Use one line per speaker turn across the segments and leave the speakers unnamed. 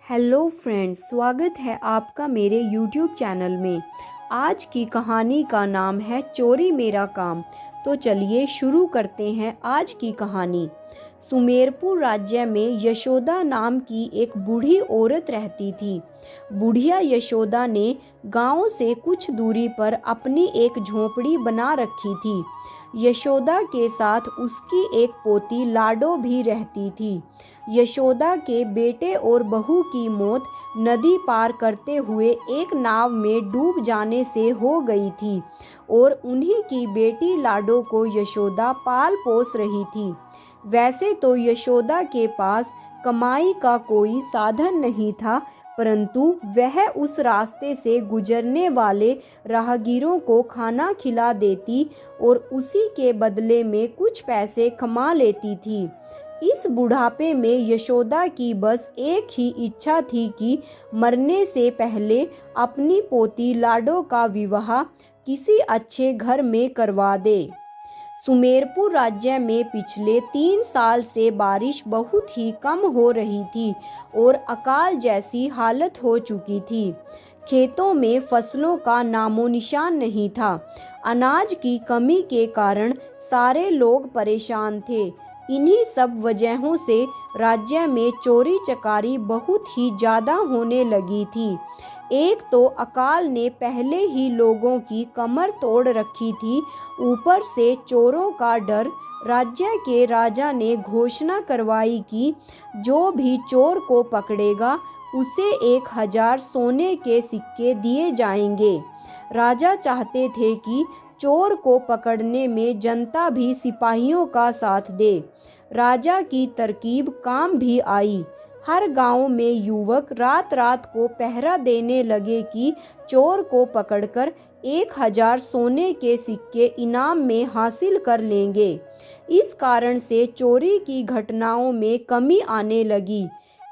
Hello friends, स्वागत है आपका मेरे यूट्यूब चैनल में। आज की कहानी का नाम है चोरी मेरा काम। तो चलिए शुरू करते हैं आज की कहानी। सुमेरपुर राज्य में यशोदा नाम की एक बूढ़ी औरत रहती थी। बुढ़िया यशोदा ने गांव से कुछ दूरी पर अपनी एक झोंपड़ी बना रखी थी। यशोदा के साथ उसकी एक पोती लाडो भी रहती थी। यशोदा के बेटे और बहू की मौत नदी पार करते हुए एक नाव में डूब जाने से हो गई थी और उन्हीं की बेटी लाडो को यशोदा पाल पोस रही थी। वैसे तो यशोदा के पास कमाई का कोई साधन नहीं था, परंतु वह उस रास्ते से गुजरने वाले राहगीरों को खाना खिला देती और उसी के बदले में कुछ पैसे कमा लेती थी। इस बुढ़ापे में यशोदा की बस एक ही इच्छा थी कि मरने से पहले अपनी पोती लाडो का विवाह किसी अच्छे घर में करवा दे। सुमेरपुर राज्य में पिछले 3 साल से बारिश बहुत ही कम हो रही थी और अकाल जैसी हालत हो चुकी थी। खेतों में फसलों का नामो निशान नहीं था। अनाज की कमी के कारण सारे लोग परेशान थे। इन्हीं सब वजहों से राज्य में चोरी चकारी बहुत ही ज़्यादा होने लगी थी। एक तो अकाल ने पहले ही लोगों की कमर तोड़ रखी थी, ऊपर से चोरों का डर। राज्य के राजा ने घोषणा करवाई कि जो भी चोर को पकड़ेगा उसे 1000 सोने के सिक्के दिए जाएंगे। राजा चाहते थे कि चोर को पकड़ने में जनता भी सिपाहियों का साथ दे। राजा की तरकीब काम भी आई। हर गांव में युवक रात रात को पहरा देने लगे कि चोर को पकड़कर 1000 सोने के सिक्के इनाम में हासिल कर लेंगे। इस कारण से चोरी की घटनाओं में कमी आने लगी।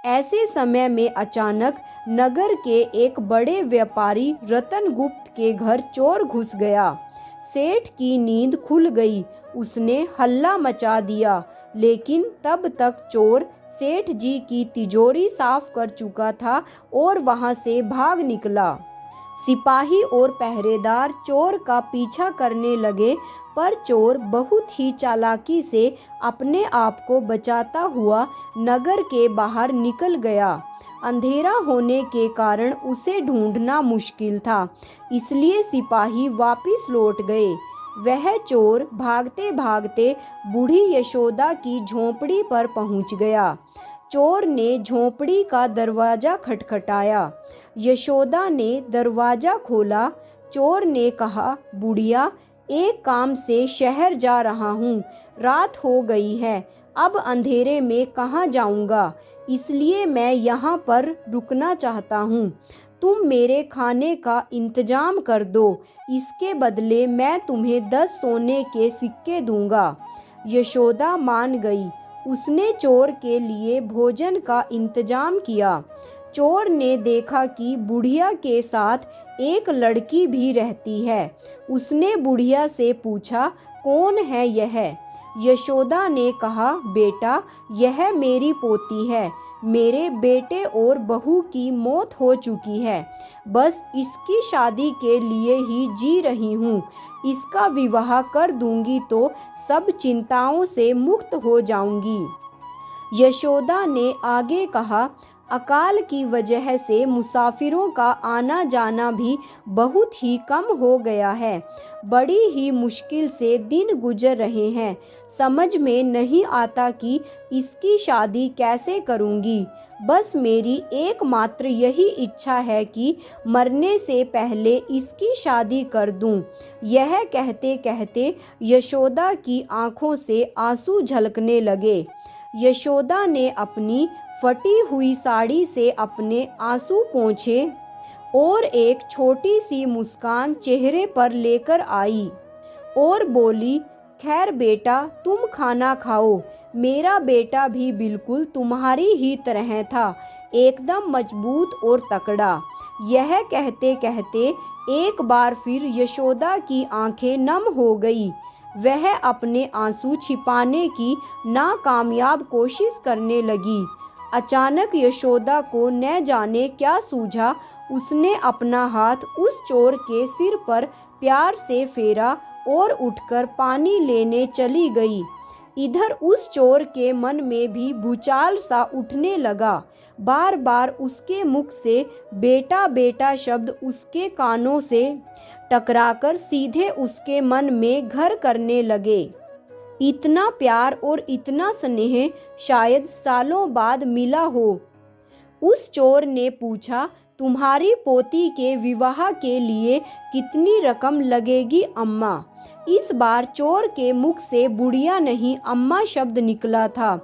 ऐसे समय में अचानक नगर के एक बड़े व्यापारी रतन गुप्त के घर चोर घुस गया। सेठ की नींद खुल गई। उसने हल्ला मचा दिया, लेकिन तब तक चोर सेठ जी की तिजोरी साफ कर चुका था और वहां से भाग निकला। सिपाही और पहरेदार चोर का पीछा करने लगे, पर चोर बहुत ही चालाकी से अपने आप को बचाता हुआ नगर के बाहर निकल गया। अंधेरा होने के कारण उसे ढूंढना मुश्किल था, इसलिए सिपाही वापस लौट गए। वह चोर भागते भागते बूढ़ी यशोदा की झोंपड़ी पर पहुंच गया। चोर ने झोंपड़ी का दरवाजा खटखटाया। यशोदा ने दरवाजा खोला। चोर ने कहा, बुढ़िया, एक काम से शहर जा रहा हूँ। रात हो गई है, अब अंधेरे में कहाँ जाऊँगा, इसलिए मैं यहाँ पर रुकना चाहता हूँ। तुम मेरे खाने का इंतजाम कर दो, इसके बदले मैं तुम्हें 10 सोने के सिक्के दूंगा। यशोदा मान गई। उसने चोर के लिए भोजन का इंतजाम किया। चोर ने देखा कि बुढ़िया के साथ एक लड़की भी रहती है। उसने बुढ़िया से पूछा, कौन है यह? यशोदा ने कहा, बेटा, यह मेरी पोती है। मेरे बेटे और बहू की मौत हो चुकी है। बस इसकी शादी के लिए ही जी रही हूँ। इसका विवाह कर दूंगी तो सब चिंताओं से मुक्त हो जाऊंगी। यशोदा ने आगे कहा, अकाल की वजह से मुसाफिरों का आना जाना भी बहुत ही कम हो गया है। बड़ी ही मुश्किल से दिन गुजर रहे हैं। समझ में नहीं आता कि इसकी शादी कैसे करूंगी। बस मेरी एकमात्र यही इच्छा है कि मरने से पहले इसकी शादी कर दूं। यह कहते कहते यशोदा की आंखों से आंसू झलकने लगे। यशोदा ने अपनी फटी हुई साड़ी से अपने आंसू पोंछे और एक छोटी सी मुस्कान चेहरे पर लेकर आई और बोली, खैर बेटा, तुम खाना खाओ। मेरा बेटा भी बिल्कुल तुम्हारी ही तरह था, एकदम मजबूत और तकड़ा। यह कहते कहते एक बार फिर यशोदा की आंखें नम हो गई। वह अपने आंसू छिपाने की नाकामयाब कोशिश करने लगी। अचानक यशोदा को न जाने क्या सूझा, उसने अपना हाथ उस चोर के सिर पर प्यार से फेरा और उठकर पानी लेने चली गई। इधर उस चोर के मन में भी भूचाल सा उठने लगा। बार बार उसके मुख से बेटा बेटा शब्द उसके कानों से टकराकर सीधे उसके मन में घर करने लगे। इतना प्यार और इतना स्नेह शायद सालों बाद मिला हो। उस चोर ने पूछा, तुम्हारी पोती के विवाह के लिए कितनी रकम लगेगी अम्मा? इस बार चोर के मुख से बुढ़िया नहीं अम्मा शब्द निकला था।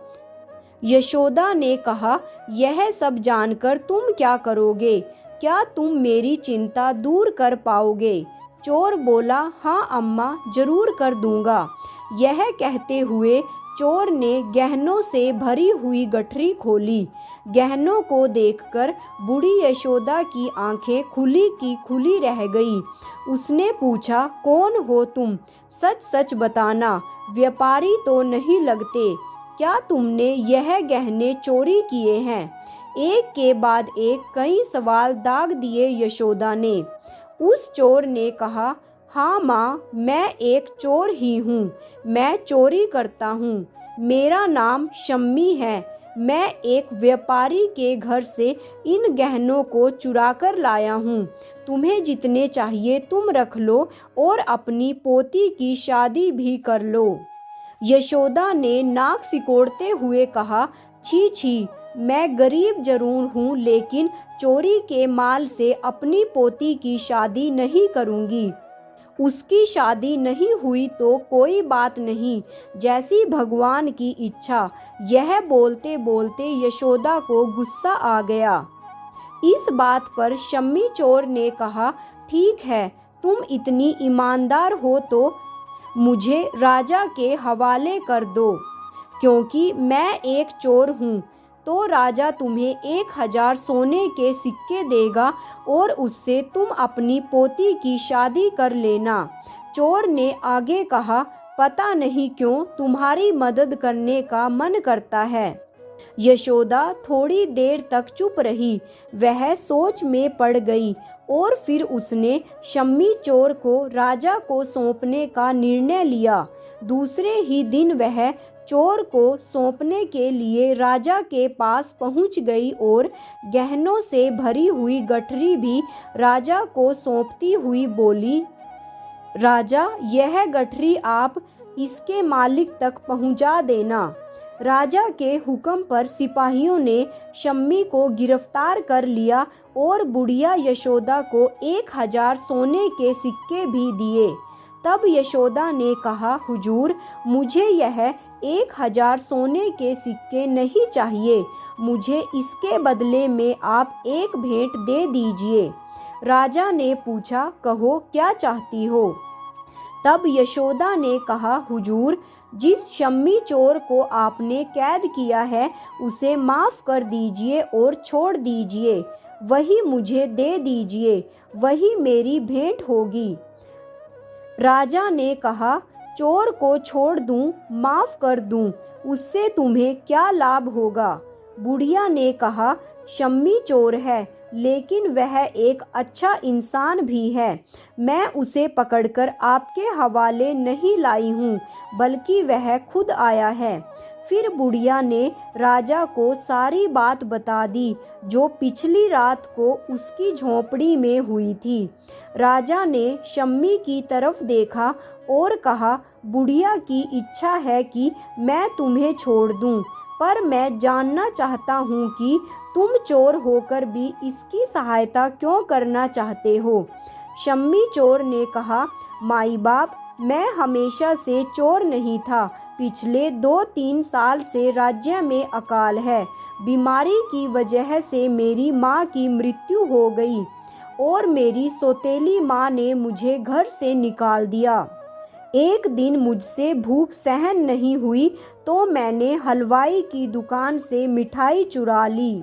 यशोदा ने कहा, यह सब जानकर तुम क्या करोगे? क्या तुम मेरी चिंता दूर कर पाओगे? चोर बोला, हाँ अम्मा, जरूर कर दूंगा। यह कहते हुए चोर ने गहनों से भरी हुई गठरी खोली। गहनों को देखकर बूढ़ी यशोदा की आंखें खुली की खुली रह गई। उसने पूछा, कौन हो तुम? सच सच बताना, व्यापारी तो नहीं लगते। क्या तुमने यह गहने चोरी किए हैं? एक के बाद एक कई सवाल दाग दिए यशोदा ने। उस चोर ने कहा, हाँ माँ, मैं एक चोर ही हूँ। मैं चोरी करता हूँ। मेरा नाम शम्मी है। मैं एक व्यापारी के घर से इन गहनों को चुरा कर लाया हूँ। तुम्हें जितने चाहिए तुम रख लो और अपनी पोती की शादी भी कर लो। यशोदा ने नाक सिकोड़ते हुए कहा, छी छी, मैं गरीब जरूर हूँ, लेकिन चोरी के माल से अपनी पोती की शादी नहीं करूँगी। उसकी शादी नहीं हुई तो कोई बात नहीं, जैसी भगवान की इच्छा। यह बोलते बोलते यशोदा को गुस्सा आ गया। इस बात पर शम्मी चोर ने कहा, ठीक है, तुम इतनी ईमानदार हो तो मुझे राजा के हवाले कर दो। क्योंकि मैं एक चोर हूँ तो राजा तुम्हें 1000 सोने के सिक्के देगा और उससे तुम अपनी पोती की शादी कर लेना। चोर ने आगे कहा, पता नहीं क्यों तुम्हारी मदद करने का मन करता है। यशोदा थोड़ी देर तक चुप रही। वह सोच में पड़ गई और फिर उसने शम्मी चोर को राजा को सौंपने का निर्णय लिया। दूसरे ही दिन वह चोर को सौंपने के लिए राजा के पास पहुंच गई और गहनों से भरी हुई गठरी भी राजा को सौंपती हुई बोली, राजा, यह गठरी आप इसके मालिक तक पहुंचा देना। राजा के हुक्म पर सिपाहियों ने शम्मी को गिरफ्तार कर लिया और बुढ़िया यशोदा को 1000 सोने के सिक्के भी दिए। तब यशोदा ने कहा, हुजूर, मुझे यह 1000 सोने के सिक्के नहीं चाहिए। मुझे इसके बदले में आप एक भेंट दे दीजिए। राजा ने पूछा, कहो क्या चाहती हो? तब यशोदा ने कहा, हुजूर, जिस शम्मी चोर को आपने कैद किया है उसे माफ़ कर दीजिए और छोड़ दीजिए। वही मुझे दे दीजिए, वही मेरी भेंट होगी। राजा ने कहा, चोर को छोड़ दूं, माफ़ कर दूं, उससे तुम्हें क्या लाभ होगा? बुढ़िया ने कहा, शम्मी चोर है, लेकिन वह एक अच्छा इंसान भी है। मैं उसे पकड़कर आपके हवाले नहीं लाई हूँ, बल्कि वह खुद आया है। फिर बुढ़िया ने राजा को सारी बात बता दी जो पिछली रात को उसकी झोंपड़ी में हुई थी। राजा ने शम्मी की तरफ देखा और कहा, बुढ़िया की इच्छा है कि मैं तुम्हें छोड़ दूं, पर मैं जानना चाहता हूँ कि तुम चोर होकर भी इसकी सहायता क्यों करना चाहते हो? शम्मी चोर ने कहा, माई बाप, मैं हमेशा से चोर नहीं था। पिछले 2-3 साल से राज्य में अकाल है। बीमारी की वजह से मेरी माँ की मृत्यु हो गई और मेरी सौतेली माँ ने मुझे घर से निकाल दिया। एक दिन मुझसे भूख सहन नहीं हुई तो मैंने हलवाई की दुकान से मिठाई चुरा ली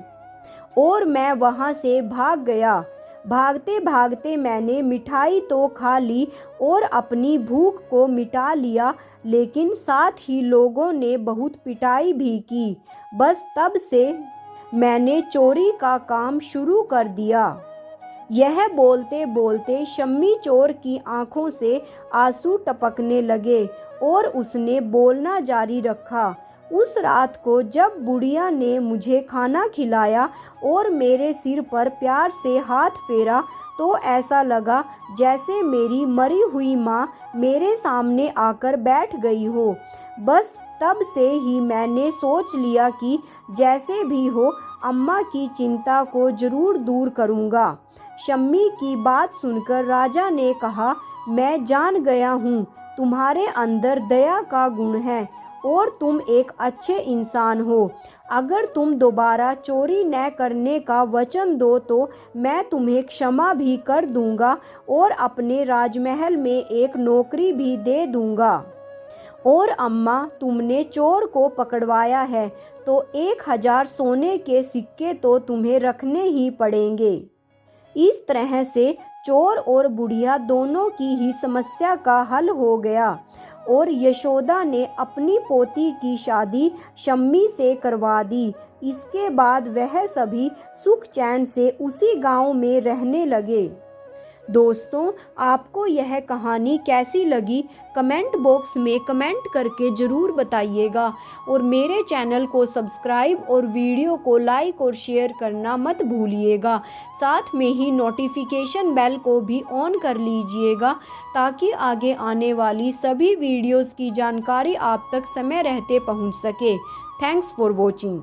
और मैं वहाँ से भाग गया। भागते भागते मैंने मिठाई तो खा ली और अपनी भूख को मिटा लिया, लेकिन साथ ही लोगों ने बहुत पिटाई भी की। बस तब से मैंने चोरी का काम शुरू कर दिया। यह बोलते बोलते शम्मी चोर की आंखों से आंसू टपकने लगे और उसने बोलना जारी रखा। उस रात को जब बुढ़िया ने मुझे खाना खिलाया और मेरे सिर पर प्यार से हाथ फेरा तो ऐसा लगा जैसे मेरी मरी हुई माँ मेरे सामने आकर बैठ गई हो। बस तब से ही मैंने सोच लिया कि जैसे भी हो अम्मा की चिंता को जरूर दूर करूँगा। शम्मी की बात सुनकर राजा ने कहा, मैं जान गया हूँ तुम्हारे अंदर दया का गुण है और तुम एक अच्छे इंसान हो। अगर तुम दोबारा चोरी न करने का वचन दो तो मैं तुम्हें क्षमा भी कर दूंगा और अपने राजमहल में एक नौकरी भी दे दूंगा। और अम्मा, तुमने चोर को पकड़वाया है तो 1000 सोने के सिक्के तो तुम्हें रखने ही पड़ेंगे। इस तरह से चोर और बुढ़िया दोनों की ही समस्या का हल हो गया और यशोदा ने अपनी पोती की शादी शम्मी से करवा दी। इसके बाद वह सभी सुख चैन से उसी गांव में रहने लगे। दोस्तों, आपको यह कहानी कैसी लगी कमेंट बॉक्स में कमेंट करके ज़रूर बताइएगा और मेरे चैनल को सब्सक्राइब और वीडियो को लाइक और शेयर करना मत भूलिएगा। साथ में ही नोटिफिकेशन बेल को भी ऑन कर लीजिएगा ताकि आगे आने वाली सभी वीडियोज़ की जानकारी आप तक समय रहते पहुंच सके। Thanks for watching.